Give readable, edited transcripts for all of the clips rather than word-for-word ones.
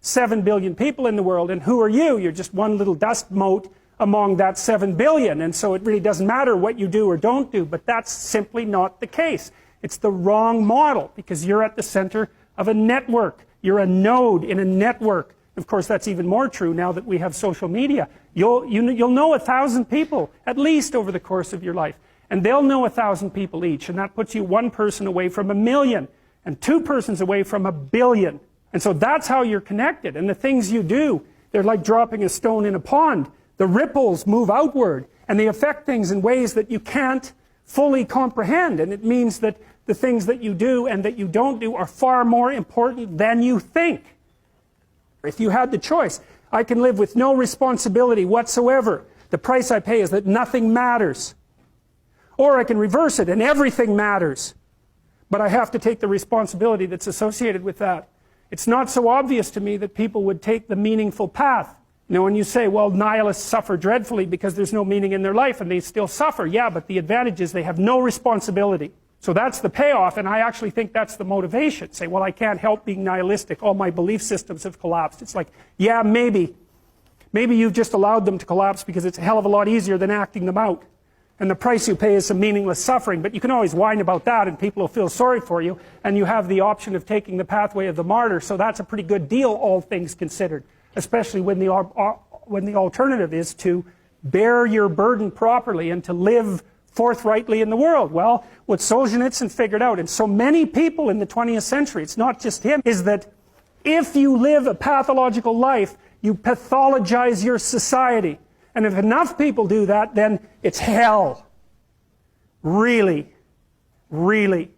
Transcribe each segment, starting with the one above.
7 billion people in the world, and who are you? You're just one little dust mote among that 7 billion, and so it really doesn't matter what you do or don't do, but that's simply not the case. It's the wrong model, because you're at the center of a network. You're a node in a network. Of course, that's even more true now that we have social media. You'll know 1,000 people, at least over the course of your life, and they'll know 1,000 people each, and that puts you one person away from 1,000,000, and two persons away from 1,000,000,000. And so that's how you're connected, and the things you do, they're like dropping a stone in a pond. The ripples move outward, and they affect things in ways that you can't fully comprehend, and it means that the things that you do and that you don't do are far more important than you think. If you had the choice, I can live with no responsibility whatsoever. The price I pay is that nothing matters. Or I can reverse it and everything matters. But I have to take the responsibility that's associated with that. It's not so obvious to me that people would take the meaningful path. You know, when you say, well, nihilists suffer dreadfully because there's no meaning in their life, and they still suffer. Yeah, but the advantage is they have no responsibility. So that's the payoff, and I actually think that's the motivation. Say, well, I can't help being nihilistic. All my belief systems have collapsed. It's like, yeah, maybe. Maybe you've just allowed them to collapse because it's a hell of a lot easier than acting them out. And the price you pay is some meaningless suffering. But you can always whine about that, and people will feel sorry for you. And you have the option of taking the pathway of the martyr. So that's a pretty good deal, all things considered. Especially when the alternative is to bear your burden properly and to live forthrightly in the world. Well, what Solzhenitsyn figured out, and so many people in the 20th century, it's not just him, is that if you live a pathological life, you pathologize your society. And if enough people do that, then it's hell. Really. Really.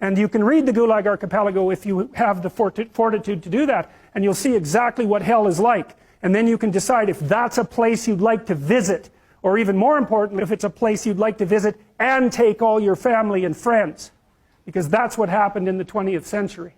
And you can read the Gulag Archipelago if you have the fortitude to do that, and you'll see exactly what hell is like. And then you can decide if that's a place you'd like to visit, or even more important, if it's a place you'd like to visit and take all your family and friends. Because that's what happened in the 20th century.